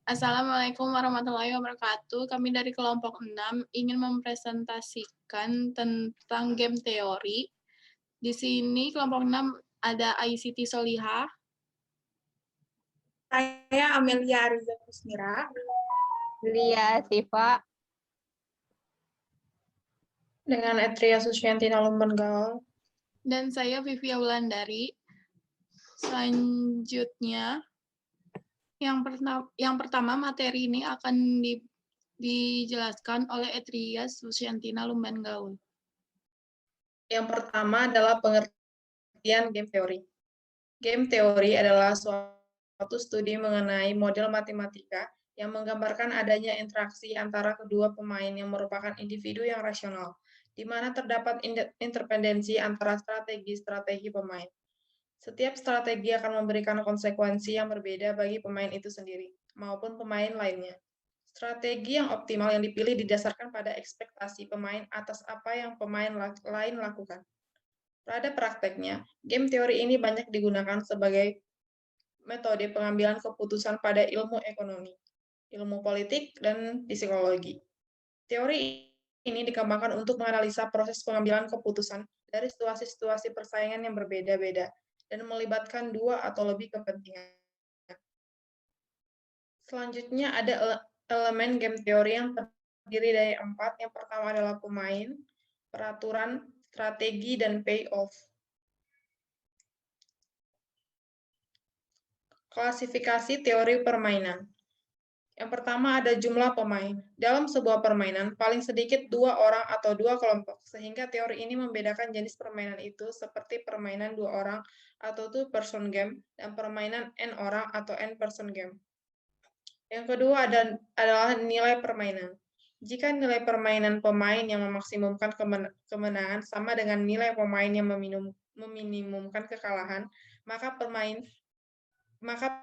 Assalamualaikum warahmatullahi wabarakatuh. Kami dari kelompok 6 ingin mempresentasikan tentang game teori. Di sini kelompok 6 ada Aisiti Solihah, Saya Amelia Ariza Kusmira. Lia Siva. Dengan Etria Susyantina Lumbengal. dan saya Vivia Wulandari. Selanjutnya, yang pertama materi ini akan dijelaskan oleh Etria Susyantina Lumbengaul. Yang pertama adalah pengertian game teori. Game teori adalah suatu studi mengenai model matematika yang menggambarkan adanya interaksi antara kedua pemain yang merupakan individu yang rasional, di mana terdapat interdependensi antara strategi-strategi pemain. Setiap strategi akan memberikan konsekuensi yang berbeda bagi pemain itu sendiri, maupun pemain lainnya. Strategi yang optimal yang dipilih didasarkan pada ekspektasi pemain atas apa yang pemain lain lakukan. Pada prakteknya, game teori ini banyak digunakan sebagai metode pengambilan keputusan pada ilmu ekonomi, ilmu politik, dan psikologi. Teori ini dikembangkan untuk menganalisa proses pengambilan keputusan dari situasi-situasi persaingan yang berbeda-beda dan melibatkan dua atau lebih kepentingan. Selanjutnya ada elemen game teori yang terdiri dari 4. Yang pertama adalah pemain, peraturan, strategi, dan payoff. Klasifikasi teori permainan. Yang pertama ada jumlah pemain. Dalam sebuah permainan, paling sedikit 2 orang atau 2 kelompok, sehingga teori ini membedakan jenis permainan itu seperti permainan 2 orang atau two-person game, dan permainan n orang atau n-person game. Yang kedua adalah nilai permainan. Jika nilai permainan pemain yang memaksimumkan kemenangan sama dengan nilai pemain yang meminimumkan kekalahan, maka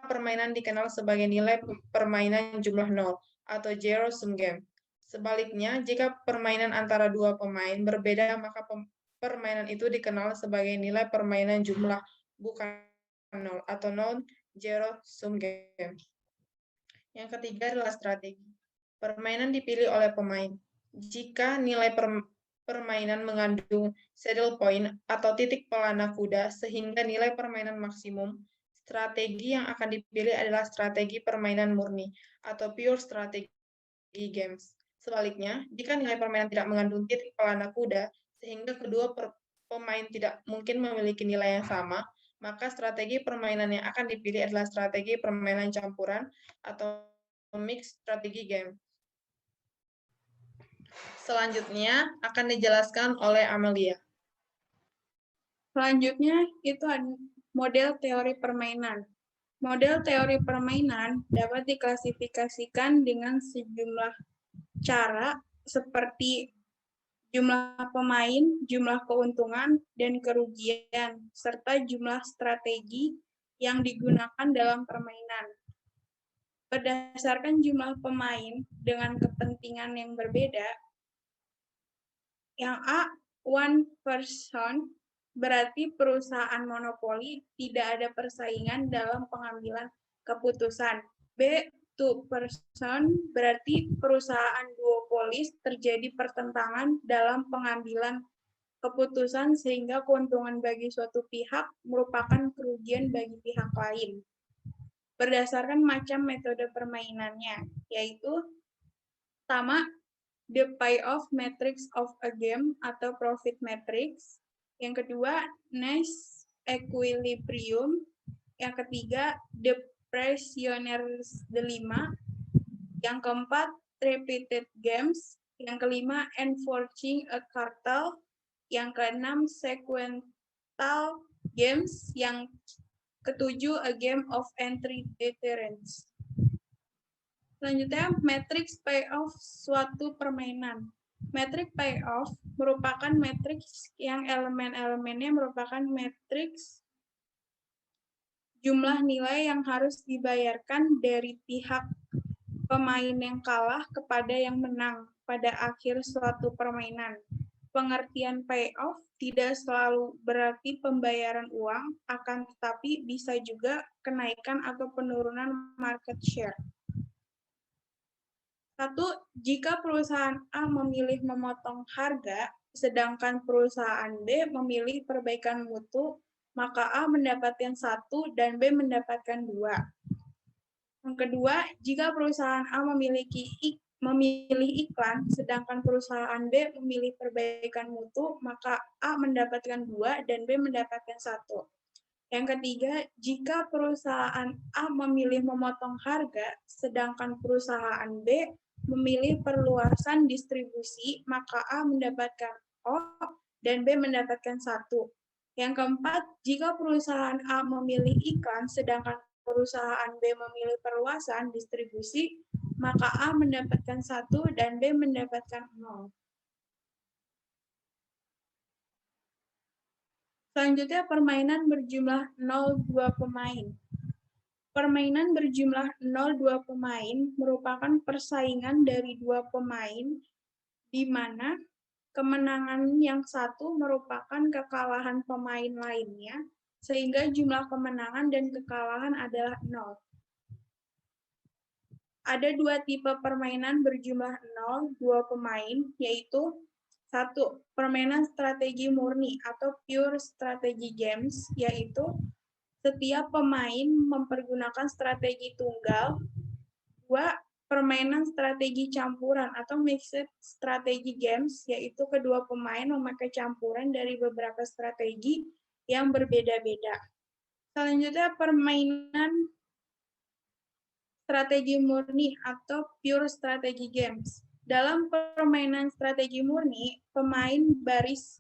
permainan dikenal sebagai nilai permainan jumlah 0 atau zero sum game. Sebaliknya, jika permainan antara dua pemain berbeda, maka permainan itu dikenal sebagai nilai permainan jumlah bukan 0 atau non-zero sum game. Yang ketiga adalah strategi. Permainan dipilih oleh pemain. Jika nilai permainan mengandung saddle point atau titik pelana kuda sehingga nilai permainan maksimum, strategi yang akan dipilih adalah strategi permainan murni atau pure strategy games. Sebaliknya, jika nilai permainan tidak mengandung titik pelana kuda sehingga kedua pemain tidak mungkin memiliki nilai yang sama, maka strategi permainan yang akan dipilih adalah strategi permainan campuran atau mixed strategy game. Selanjutnya akan dijelaskan oleh Amelia. Selanjutnya itu ada model teori permainan. Model teori permainan dapat diklasifikasikan dengan sejumlah cara seperti jumlah pemain, jumlah keuntungan dan kerugian, serta jumlah strategi yang digunakan dalam permainan. Berdasarkan jumlah pemain dengan kepentingan yang berbeda, yang A, one person, berarti perusahaan monopoli tidak ada persaingan dalam pengambilan keputusan. B, two person, berarti perusahaan duopolis terjadi pertentangan dalam pengambilan keputusan sehingga keuntungan bagi suatu pihak merupakan kerugian bagi pihak lain. Berdasarkan macam metode permainannya, yaitu pertama, the payoff matrix of a game atau profit matrix. Yang kedua, Nash equilibrium. Yang ketiga, the Prisoner's dilemma. Yang keempat, repeated games. Yang kelima, enforcing a cartel. Yang keenam, sequential games. Yang ketujuh, a game of entry deterrence. Selanjutnya, matrix payoff suatu permainan. Matrix payoff merupakan matrix yang elemen-elemennya merupakan matrix jumlah nilai yang harus dibayarkan dari pihak pemain yang kalah kepada yang menang pada akhir suatu permainan. Pengertian payoff tidak selalu berarti pembayaran uang, akan tetapi bisa juga kenaikan atau penurunan market share. Satu, jika perusahaan A memilih memotong harga, sedangkan perusahaan B memilih perbaikan mutu, maka A mendapatkan 1 dan B mendapatkan 2. Yang kedua, jika perusahaan A memilih iklan, sedangkan perusahaan B memilih perbaikan mutu, maka A mendapatkan 2 dan B mendapatkan 1. Yang ketiga, jika perusahaan A memilih memotong harga, sedangkan perusahaan B memilih perluasan distribusi, maka A mendapatkan O dan B mendapatkan 1. Yang keempat, jika perusahaan A memilih iklan, sedangkan perusahaan B memilih perluasan distribusi, maka A mendapatkan 1 dan B mendapatkan 0. Selanjutnya, permainan berjumlah 0,2 pemain. Permainan berjumlah 0,2 pemain merupakan persaingan dari dua pemain, di mana kemenangan yang satu merupakan kekalahan pemain lainnya, sehingga jumlah kemenangan dan kekalahan adalah 0. Ada dua tipe permainan berjumlah 0,2 pemain, yaitu 1. Permainan strategi murni atau pure strategy games, yaitu setiap pemain mempergunakan strategi tunggal. 2. Permainan strategi campuran atau mixed strategy games, yaitu kedua pemain memakai campuran dari beberapa strategi yang berbeda-beda. Selanjutnya, permainan strategi murni atau pure strategy games. Dalam permainan strategi murni, pemain baris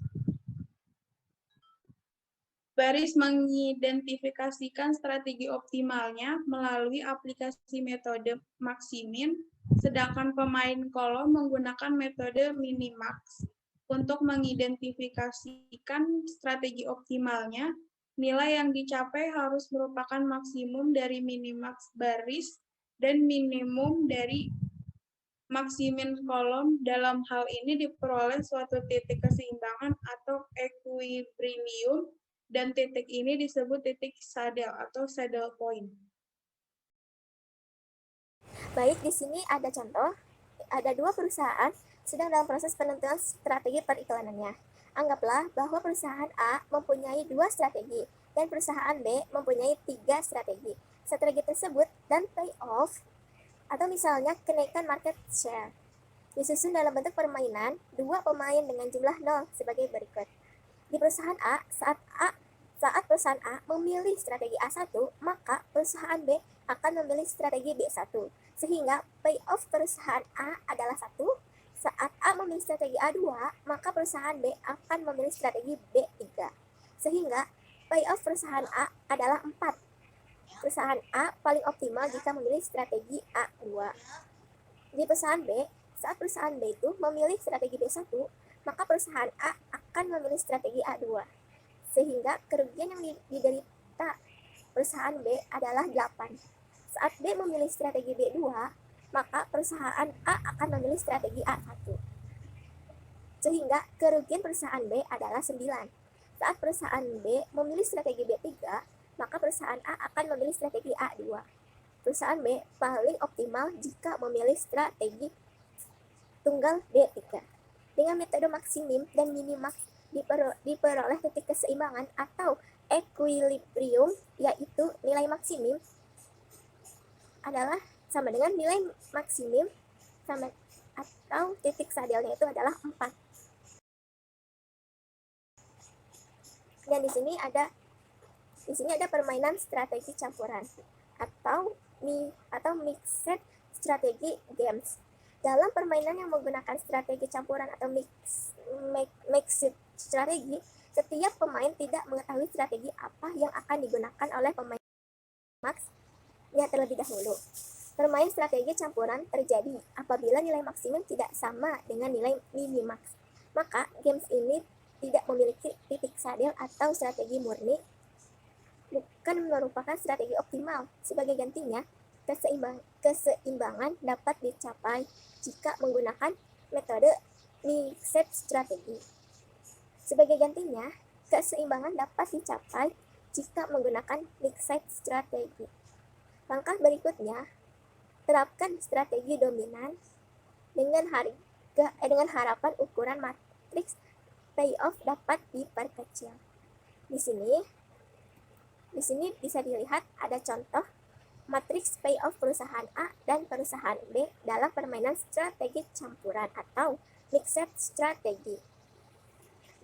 mengidentifikasikan strategi optimalnya melalui aplikasi metode maximin, sedangkan pemain kolom menggunakan metode minimax. Untuk mengidentifikasikan strategi optimalnya, nilai yang dicapai harus merupakan maksimum dari minimax baris dan minimum dari maksimin kolom. Dalam hal ini diperoleh suatu titik keseimbangan atau equilibrium, dan titik ini disebut titik saddle atau saddle point. Baik, di sini ada contoh, ada dua perusahaan sedang dalam proses penentuan strategi periklanannya. Anggaplah bahwa perusahaan A mempunyai 2 strategi dan perusahaan B mempunyai 3 strategi. Strategi tersebut dan payoff atau misalnya kenaikan market share disusun dalam bentuk permainan 2 pemain dengan jumlah 0 sebagai berikut. Di perusahaan A, saat perusahaan A memilih strategi A1, maka perusahaan B akan memilih strategi B1, sehingga payoff perusahaan A adalah 1. Saat A memilih strategi A2, maka perusahaan B akan memilih strategi B3, sehingga payoff perusahaan A adalah 4. Perusahaan A paling optimal jika memilih strategi A2. Di perusahaan B, saat perusahaan B itu memilih strategi B1, maka perusahaan A akan memilih strategi A2, sehingga kerugian yang diderita perusahaan B adalah 8. Saat B memilih strategi B2, maka perusahaan A akan memilih strategi A1, sehingga kerugian perusahaan B adalah 9. Saat perusahaan B memilih strategi B3, maka perusahaan A akan memilih strategi A2. Perusahaan B paling optimal jika memilih strategi tunggal B3. Dengan metode maksimum dan minimax diperoleh titik keseimbangan atau equilibrium, yaitu nilai maksimum adalah sama dengan nilai maksimum sama atau titik saddle-nya itu adalah 4. Dan di sini ada permainan strategi campuran atau mixed strategy games. Dalam permainan yang menggunakan strategi campuran atau mixed strategi, setiap pemain tidak mengetahui strategi apa yang akan digunakan oleh pemain max-nya terlebih dahulu. Permain strategi campuran terjadi apabila nilai maksimum tidak sama dengan nilai minimax. Maka games ini tidak memiliki titik saddle atau strategi murni, bukan merupakan strategi optimal. Sebagai gantinya, keseimbangan dapat dicapai jika menggunakan metode mixed strategi. Sebagai gantinya, keseimbangan dapat dicapai jika menggunakan mixed strategi. Langkah berikutnya, terapkan strategi dominan dengan harapan ukuran matriks payoff dapat diperkecil. Di sini bisa dilihat ada contoh matriks payoff perusahaan A dan perusahaan B dalam permainan strategi campuran atau mixed strategi.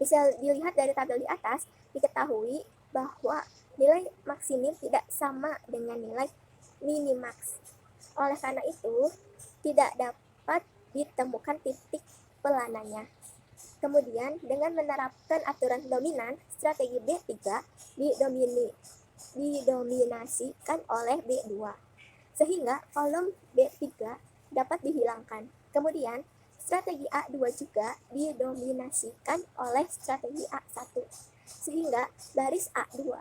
Bisa dilihat dari tabel di atas, diketahui bahwa nilai maksimin tidak sama dengan nilai minimax. Oleh karena itu, tidak dapat ditemukan titik pelananya. Kemudian, dengan menerapkan aturan dominan, strategi B3 didominasikan oleh B2, sehingga kolom B3 dapat dihilangkan. Kemudian, strategi A2 juga didominasikan oleh strategi A1, sehingga baris A2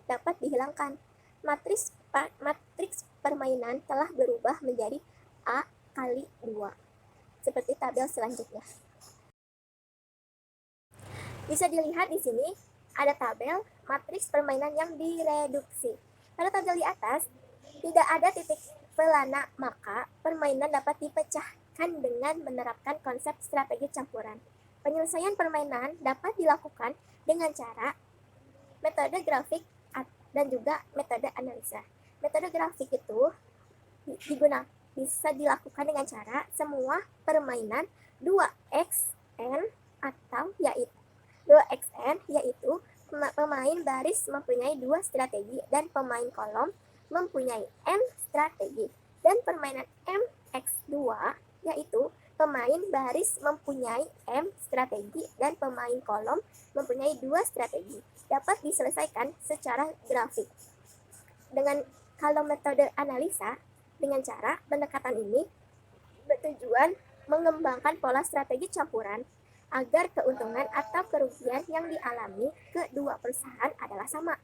dapat dihilangkan. Matriks permainan telah berubah menjadi A kali 2, seperti tabel selanjutnya. Bisa dilihat di sini ada tabel matriks permainan yang direduksi. Pada tabel di atas, tidak ada titik pelana, maka permainan dapat dipecahkan dengan menerapkan konsep strategi campuran. Penyelesaian permainan dapat dilakukan dengan cara metode grafik dan juga metode analisa. Metode grafik itu bisa dilakukan dengan cara semua permainan 2xn atau yaitu 2xn, yaitu pemain baris mempunyai 2 strategi dan pemain kolom mempunyai m strategi, dan permainan mx2 yaitu pemain baris mempunyai m strategi dan pemain kolom mempunyai 2 strategi, dapat diselesaikan secara grafik. Kalau metode analisa, dengan cara pendekatan ini bertujuan mengembangkan pola strategi campuran agar keuntungan atau kerugian yang dialami kedua perusahaan adalah sama.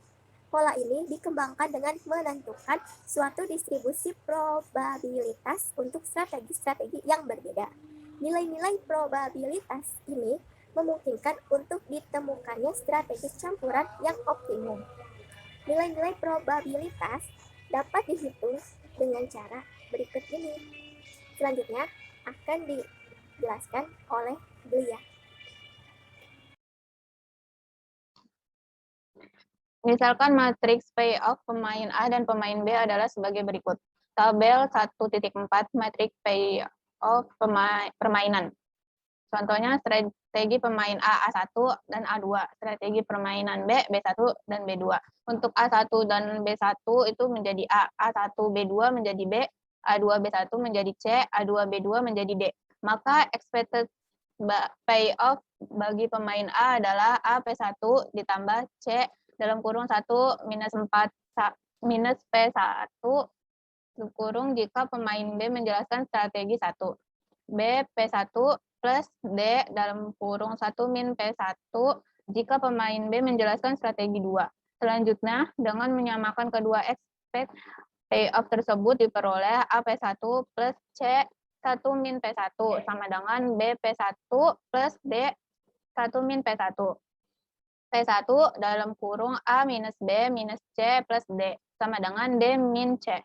Pola ini dikembangkan dengan menentukan suatu distribusi probabilitas untuk strategi-strategi yang berbeda. Nilai-nilai probabilitas ini memungkinkan untuk ditemukannya strategi campuran yang optimum. Nilai-nilai probabilitas dapat dihitung dengan cara berikut ini. Selanjutnya akan dijelaskan oleh Glia. Misalkan matriks payoff pemain A dan pemain B adalah sebagai berikut. Tabel 1.4 matriks payoff permainan. Contohnya strategi pemain A, A1 dan A2. Strategi permainan B, B1 dan B2. Untuk A1 dan B1 itu menjadi A, A1 B2 menjadi B, A2 B1 menjadi C, A2 B2 menjadi D. Maka expected payoff bagi pemain A adalah A P1 ditambah C dalam kurung 1 minus P1 kurung jika pemain B menjelaskan strategi 1. B P1 plus D dalam kurung 1 min P1 jika pemain B menjelaskan strategi 2. Selanjutnya, dengan menyamakan kedua expect payoff tersebut diperoleh A P1 plus C 1 min P1 sama dengan B P1 plus D 1 min P1. P1 dalam kurung A minus B minus C plus D sama dengan D min C.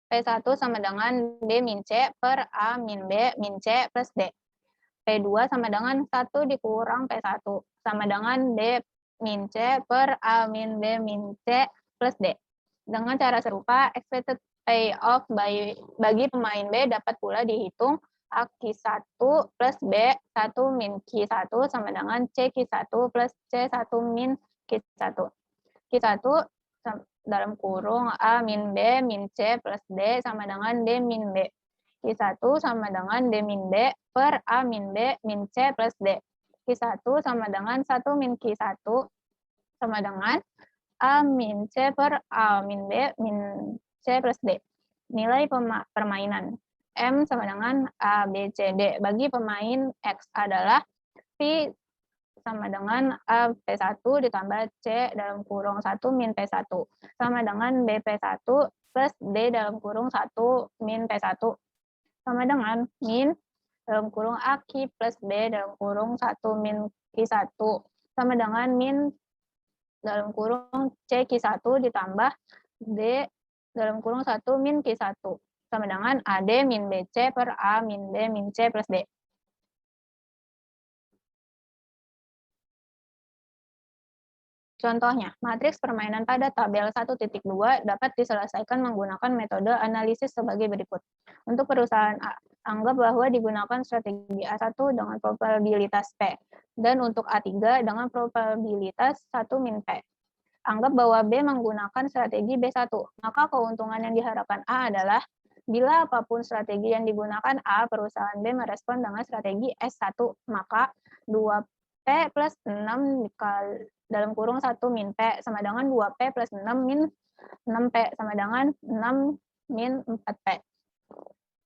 P1 sama dengan D min C per A min B min C plus D. P2 sama dengan 1 dikurang P1 sama dengan D min C per A min B min C plus D. Dengan cara serupa, expected payoff bagi pemain B dapat pula dihitung A-Q1 plus B1 min Q1 sama dengan C-Q1 plus C1 min Q1. Q1 dalam kurung A min B min C plus D sama dengan D min B. Q1 sama dengan D min B per A min B min C plus D. Q1 sama dengan 1 min Q1 sama dengan A min C per A min B min C plus D. Nilai permainan M sama dengan A, B, C, D. Bagi pemain X adalah P sama dengan A P1 ditambah C dalam kurung 1 min P1 sama dengan B P1 plus D dalam kurung 1 min P1 sama dengan min dalam kurung A Q plus B dalam kurung 1 min Q1 sama dengan min dalam kurung C Q1 ditambah D dalam kurung 1 min Q1 sama dengan AD min BC per A min B min C plus D. Contohnya, matriks permainan pada tabel 1.2 dapat diselesaikan menggunakan metode analisis sebagai berikut. Untuk perusahaan A, anggap bahwa digunakan strategi A1 dengan probabilitas P, dan untuk A3 dengan probabilitas 1 min P. Anggap bahwa B menggunakan strategi B1, maka keuntungan yang diharapkan A adalah bila apapun strategi yang digunakan A, perusahaan B merespon dengan strategi S1, maka 2P plus 6 dikali dalam kurung 1 min P sama dengan 2P plus 6 min 6P sama dengan 6 min 4P.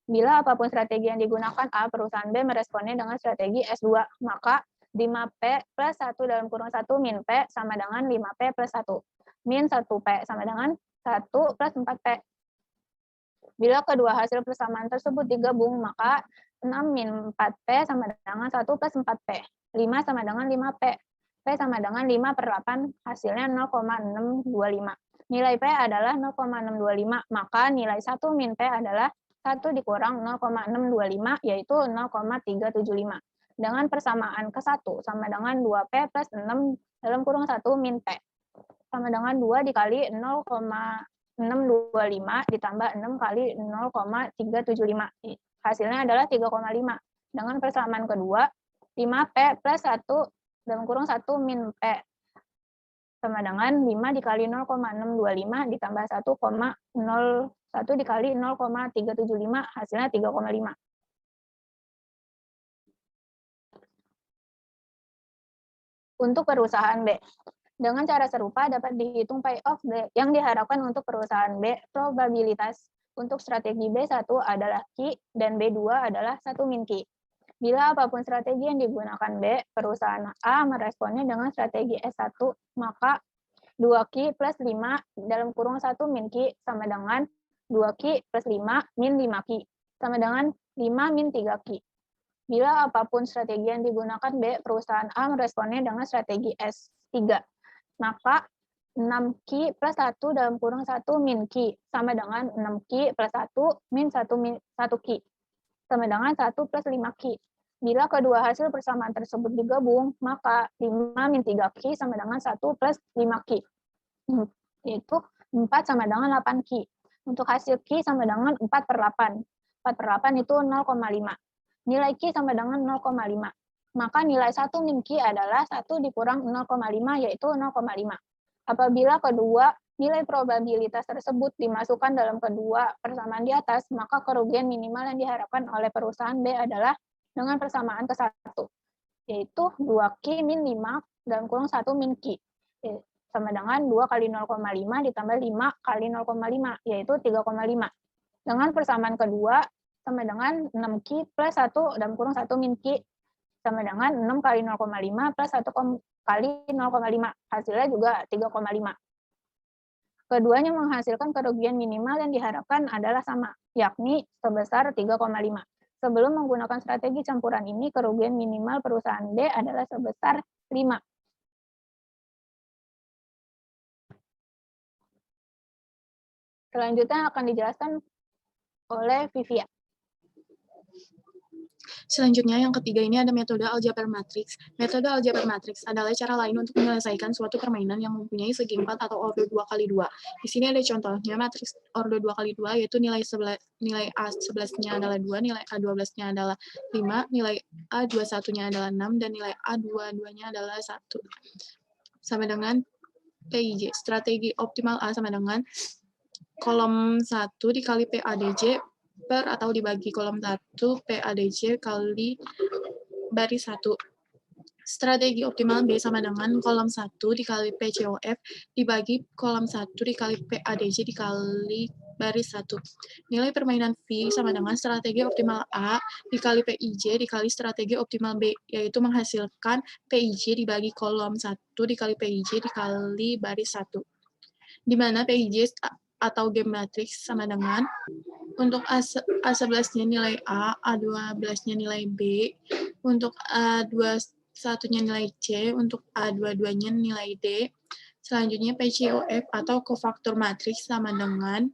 Bila apapun strategi yang digunakan A, perusahaan B meresponnya dengan strategi S2, maka 5P plus 1 dalam kurung 1 min P sama dengan 5P plus 1. Min 1P sama dengan 1 plus 4P. Bila kedua hasil persamaan tersebut digabung, maka 6 min 4P sama dengan 1 plus 4P. 5 sama dengan 5P. P sama dengan 5 per 8, hasilnya 0,625. Nilai P adalah 0,625, maka nilai 1 min P adalah 1 dikurang 0,625, yaitu 0,375. Dengan persamaan ke-1 sama dengan 2P plus 6 dalam kurung 1 min P. Sama dengan 2 dikali 0,625 ditambah 6 kali 0,375. Hasilnya adalah 3,5. Dengan persamaan kedua, 5P plus 1 dalam kurung 1 min P sama dengan 5 dikali 0,625 ditambah 1 dikali 0,375, hasilnya 3,5. Untuk perusahaan B, dengan cara serupa dapat dihitung payoff yang diharapkan untuk perusahaan B. Probabilitas untuk strategi B1 adalah Q dan B2 adalah 1 min Q. Bila apapun strategi yang digunakan B, perusahaan A meresponnya dengan strategi S1, maka 2Q plus 5 dalam kurung 1 min Q sama dengan 2Q plus 5 min 5Q sama dengan 5 min 3Q. Bila apapun strategi yang digunakan B, perusahaan A meresponnya dengan strategi S3, maka 6Q plus 1 dalam kurung 1 min Q sama dengan 6Q plus 1 min 1Q sama dengan 1 plus 5Q. Bila kedua hasil persamaan tersebut digabung, maka 5 min 3Q sama dengan 1 plus 5Q, yaitu 4 sama dengan 8Q. Untuk hasil Q sama dengan 4 per 8. 4 per 8 itu 0,5. Nilai Q sama dengan 0,5. Maka nilai 1 min Q adalah 1 dikurang 0,5, yaitu 0,5. Apabila kedua nilai probabilitas tersebut dimasukkan dalam kedua persamaan di atas, maka kerugian minimal yang diharapkan oleh perusahaan B adalah dengan persamaan ke-1, yaitu 2Q min 5 dalam kurung 1 min Q, sama dengan 2 kali 0,5 ditambah 5 kali 0,5, yaitu 3,5. Dengan persamaan kedua, sama dengan 6Q plus 1 dalam kurung 1 min Q, sama dengan 6 kali 0,5 plus 1 kali 0,5, hasilnya juga 3,5. Keduanya menghasilkan kerugian minimal yang diharapkan adalah sama, yakni sebesar 3,5. Sebelum menggunakan strategi campuran ini, kerugian minimal perusahaan B adalah sebesar 5. Selanjutnya akan dijelaskan oleh Vivia. Selanjutnya, yang ketiga ini ada metode aljabar matriks. Metode aljabar matriks adalah cara lain untuk menyelesaikan suatu permainan yang mempunyai segi 4 atau order 2x2. Di sini ada contohnya matriks order 2x2, yaitu nilai A11-nya adalah 2, nilai A12-nya adalah 5, nilai A21-nya adalah 6, dan nilai A22-nya adalah 1. Sama dengan PIJ. Strategi optimal A sama dengan kolom 1 dikali PADJ per atau dibagi kolom 1 PADJ kali baris 1. Strategi optimal B sama dengan kolom 1 dikali PCOF dibagi kolom 1 dikali PADJ dikali baris 1. Nilai permainan V sama dengan strategi optimal A dikali PIJ dikali strategi optimal B, yaitu menghasilkan PIJ dibagi kolom 1 dikali PIJ dikali baris 1. Di mana PIJ atau game matrix sama dengan untuk A11-nya nilai A, A12-nya nilai B, untuk A21-nya nilai C, untuk A22-nya nilai D, Selanjutnya PCOF atau kofaktor matriks sama dengan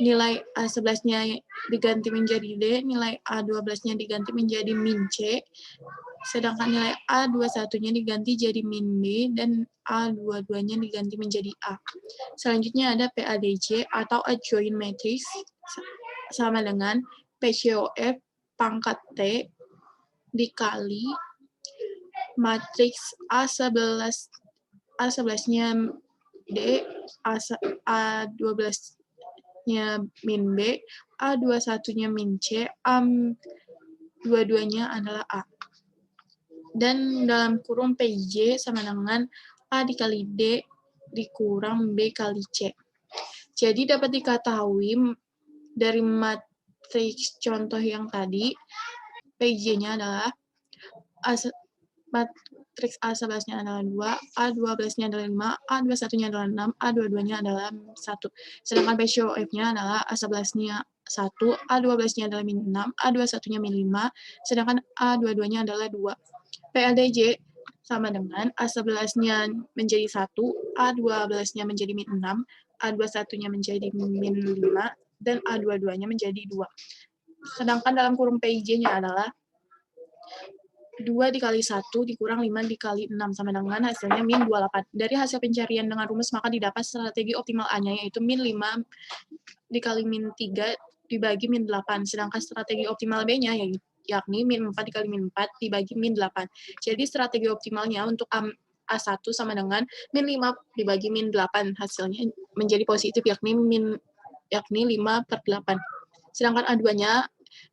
nilai A11-nya diganti menjadi D, nilai A12-nya diganti menjadi min C, sedangkan nilai A21-nya diganti jadi min B, dan A22-nya diganti menjadi A. Selanjutnya ada PADJ atau adjoint matrix sama dengan PCOF pangkat T dikali matriks A11-nya D, A12-nya min B, A21-nya min C, A22-nya adalah A. Dan dalam kurung PJ sama dengan A dikali D dikurang B kali C. Jadi dapat diketahui dari matriks contoh yang tadi, PJ-nya adalah matriks A11-nya adalah 2, A12-nya adalah 5, A21-nya adalah 6, A22-nya adalah 1. Sedangkan PCOF-nya adalah A11-nya 1, A12-nya adalah min 6, A21-nya min 5, sedangkan A22-nya adalah 2. PLDJ sama dengan A11-nya menjadi 1, A12-nya menjadi min 6, A21-nya menjadi min 5, dan A22-nya menjadi 2. Sedangkan dalam kurung PIJ-nya adalah 2 dikali 1 dikurang 5 dikali 6 sama dengan hasilnya min 28. Dari hasil pencarian dengan rumus maka didapat strategi optimal A-nya yaitu min 5 dikali min 3 dibagi min 8. Sedangkan strategi optimal B-nya yakni min 4 dikali min 4 dibagi min 8. Jadi strategi optimalnya untuk A1 sama dengan min 5 dibagi min 8. Hasilnya menjadi positif yakni 5/8. Sedangkan A2-nya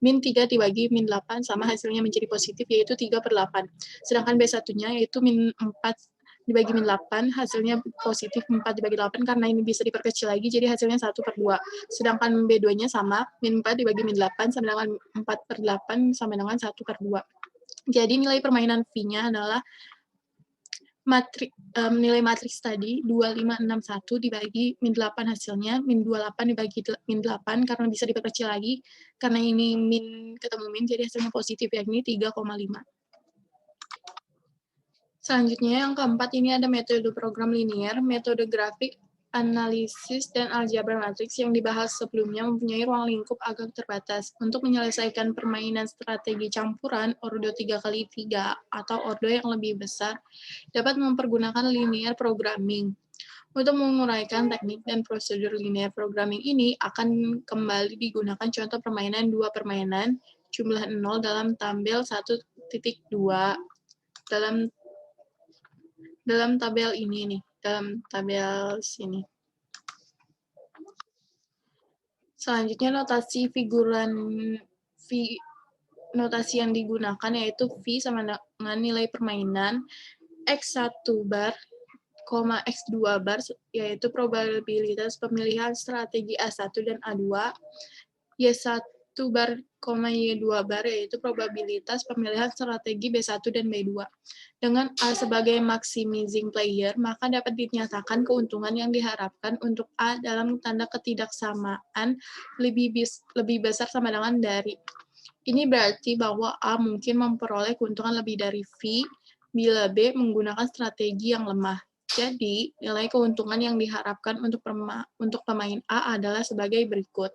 min 3 dibagi min 8 sama hasilnya menjadi positif yaitu 3/8. Sedangkan B1-nya yaitu min 4 dibagi min 8, hasilnya positif 4 dibagi 8 karena ini bisa diperkecil lagi jadi hasilnya 1/2. Sedangkan B2-nya sama, min 4 dibagi min 8 sama dengan 4/8 sama dengan 1/2. Jadi nilai permainan V-nya adalah nilai matriks tadi 2561 dibagi min 8 hasilnya min 28 dibagi min 8 karena bisa diperkecil lagi karena ini min ketemu min jadi hasilnya positif yakni 3,5. Selanjutnya yang keempat ini ada metode program linear, metode grafik, analisis, dan algebra matriks yang dibahas sebelumnya mempunyai ruang lingkup agak terbatas. Untuk menyelesaikan permainan strategi campuran ordo 3x3 atau ordo yang lebih besar, dapat mempergunakan linear programming. Untuk menguraikan teknik dan prosedur linear programming ini akan kembali digunakan contoh permainan 2 permainan jumlah 0 dalam tabel 1.2 dalam tabel ini nih, dalam tabel sini. Selanjutnya notasi notasi yang digunakan yaitu V sama dengan nilai permainan X1 bar, X2 bar yaitu probabilitas pemilihan strategi A1 dan A2, Y1 bar, Y2 bar yaitu probabilitas pemilihan strategi B1 dan B2. Dengan A sebagai maximizing player, maka dapat dinyatakan keuntungan yang diharapkan untuk A dalam tanda ketidaksamaan lebih besar sama dengan dari. Ini berarti bahwa A mungkin memperoleh keuntungan lebih dari V bila B menggunakan strategi yang lemah. Jadi, nilai keuntungan yang diharapkan untuk pemain A adalah sebagai berikut.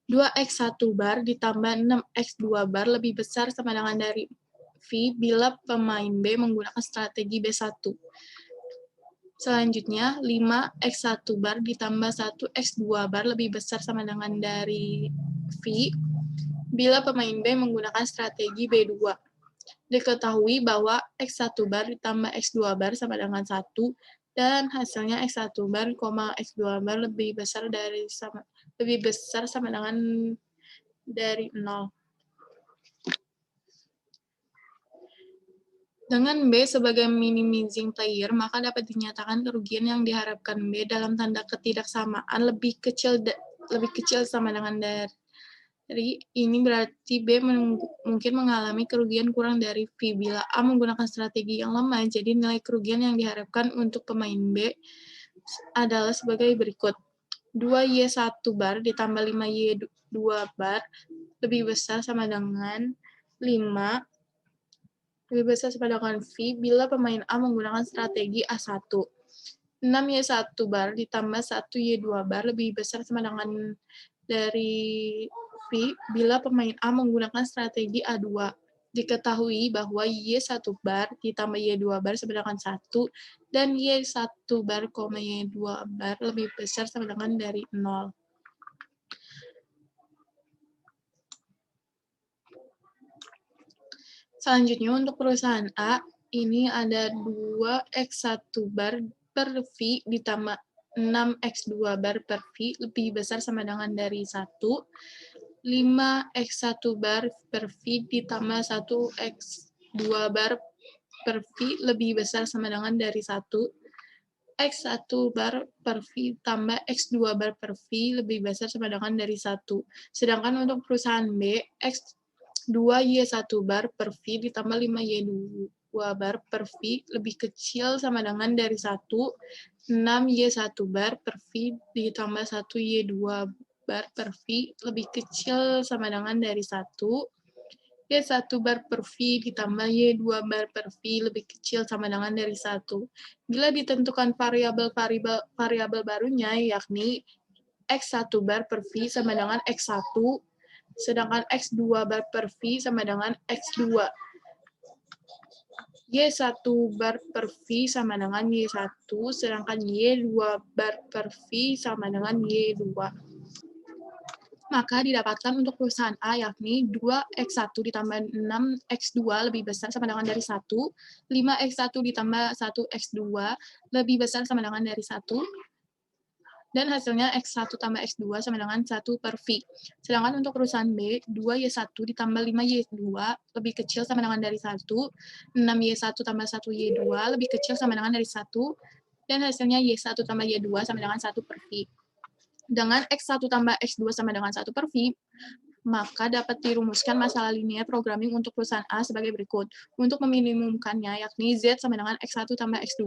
2x1 bar ditambah 6x2 bar lebih besar sama dengan dari V bila pemain B menggunakan strategi B1. Selanjutnya, 5x1 bar ditambah 1x2 bar lebih besar sama dengan dari V bila pemain B menggunakan strategi B2. Diketahui bahwa x1 bar ditambah x2 bar sama dengan 1 dan hasilnya x1 bar, x2 bar lebih besar sama dengan dari 0. Dengan B sebagai minimizing player, maka dapat dinyatakan kerugian yang diharapkan B dalam tanda ketidaksamaan lebih kecil sama dengan dari ini berarti B mungkin mengalami kerugian kurang dari V bila A menggunakan strategi yang lemah. Jadi nilai kerugian yang diharapkan untuk pemain B adalah sebagai berikut. 2Y1 bar ditambah 5Y2 bar lebih besar sama dengan 5 lebih besar sama dengan V bila pemain A menggunakan strategi A1. 6Y1 bar ditambah 1Y2 bar lebih besar sama dengan dari V bila pemain A menggunakan strategi A2. Diketahui bahwa Y1 bar ditambah Y2 bar sama dengan 1 dan Y1 bar, Y2 bar lebih besar sama dengan dari 0. Selanjutnya untuk perusahaan A, ini ada 2X1 bar per V ditambah 6X2 bar per V lebih besar sama dengan dari 1. 5X1 bar per V ditambah 1X2 bar per V lebih besar sama dengan dari 1. X1 bar per V tambah X2 bar per V lebih besar sama dengan dari 1. Sedangkan untuk perusahaan B, X2Y1 bar per V ditambah 5Y2 bar per V lebih kecil sama dengan dari 1. 6Y1 bar per V ditambah 1Y2 bar per V lebih kecil sama dengan dari 1. Y1 bar per V ditambah Y2 bar per V lebih kecil sama dengan dari 1. Bila ditentukan variabel barunya, yakni X1 bar per V sama dengan X1, sedangkan X2 bar per V sama dengan X2. Y1 bar per V sama dengan Y1, sedangkan Y2 bar per V sama dengan Y2. Maka didapatkan untuk perusahaan A yakni 2X1 ditambah 6X2 lebih besar sama dengan dari 1, 5X1 ditambah 1X2 lebih besar sama dengan dari 1, dan hasilnya X1 tambah X2 sama dengan 1 per V. Sedangkan untuk perusahaan B, 2Y1 ditambah 5Y2 lebih kecil sama dengan dari 1, 6Y1 tambah 1Y2 lebih kecil sama dengan dari 1, dan hasilnya Y1 tambah Y2 sama dengan 1 per V. Dengan X1 tambah X2 sama dengan 1 per V, maka dapat dirumuskan masalah linear programming untuk perusahaan A sebagai berikut. Untuk meminimumkannya, yakni Z sama dengan X1 tambah X2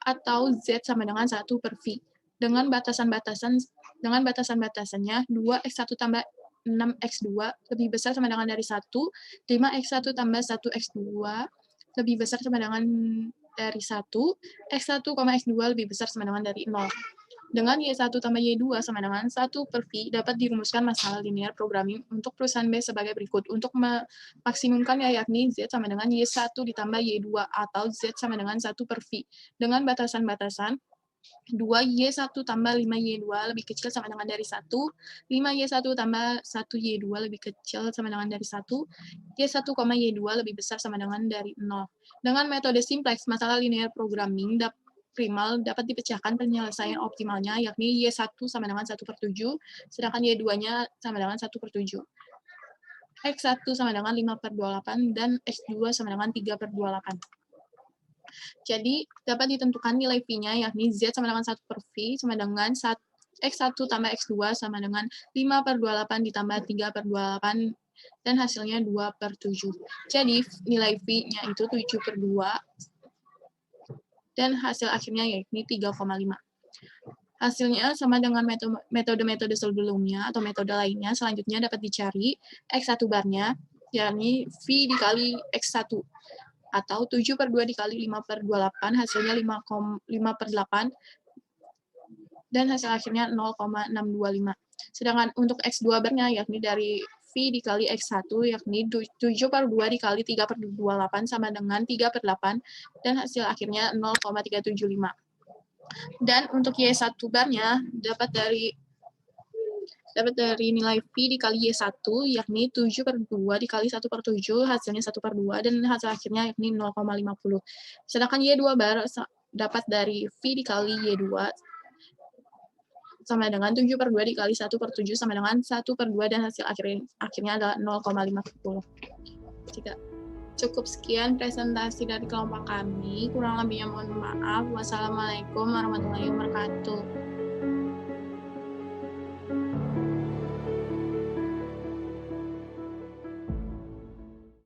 atau Z sama dengan 1 per V. Dengan batasan-batasannya, 2X1 tambah 6X2 lebih besar sama dengan dari 1, 5X1 tambah 1X2 lebih besar sama dengan dari 1, X1, X2 lebih besar sama dengan dari 0. Dengan Y1 tambah Y2 sama dengan 1 per V, dapat dirumuskan masalah linear programming untuk perusahaan B sebagai berikut. Untuk memaksimumkannya, yakni Z sama dengan Y1 ditambah Y2 atau Z sama dengan 1 per V. Dengan batasan-batasan, 2Y1 tambah 5Y2 lebih kecil sama dengan dari 1, 5Y1 tambah 1Y2 lebih kecil sama dengan dari 1, Y1, Y2 lebih besar sama dengan dari 0. Dengan metode simplex, masalah linear programming primal dapat dipecahkan penyelesaian optimalnya, yakni Y1 sama dengan 1 per 7, sedangkan Y2-nya sama dengan 1 per 7. X1 sama dengan 5 per 28, dan X2 sama dengan 3 per 28. Jadi, dapat ditentukan nilai V-nya, yakni Z sama dengan 1 per V, sama dengan X1 tambah X2 sama dengan 5 per 28 ditambah 3 per 28, dan hasilnya 2 per 7. Jadi, nilai V-nya itu 7 per 2, dan hasil akhirnya yakni 3,5. Hasilnya sama dengan metode-metode sebelumnya atau metode lainnya. Selanjutnya dapat dicari X1 barnya, yakni V dikali X1, atau 7 per 2 dikali 5 per 28, hasilnya 5 per 8, dan hasil akhirnya 0,625. Sedangkan untuk X2 barnya, yakni dari V dikali X1, yakni 7 per 2 dikali 3 per 28 sama dengan 3 per 8, dan hasil akhirnya 0,375. Dan untuk Y1 barnya dapat dari nilai V dikali Y1, yakni 7 per 2 dikali 1 per 7, hasilnya 1 per 2, dan hasil akhirnya yakni 0,50. Sedangkan Y2 bar dapat dari V dikali Y2, sama dengan 7 per 2 dikali 1 per 7 sama dengan 1 per 2, dan hasil akhirnya adalah 0,50. Cukup sekian presentasi dari kelompok kami. Kurang lebihnya mohon maaf. Wassalamualaikum warahmatullahi wabarakatuh.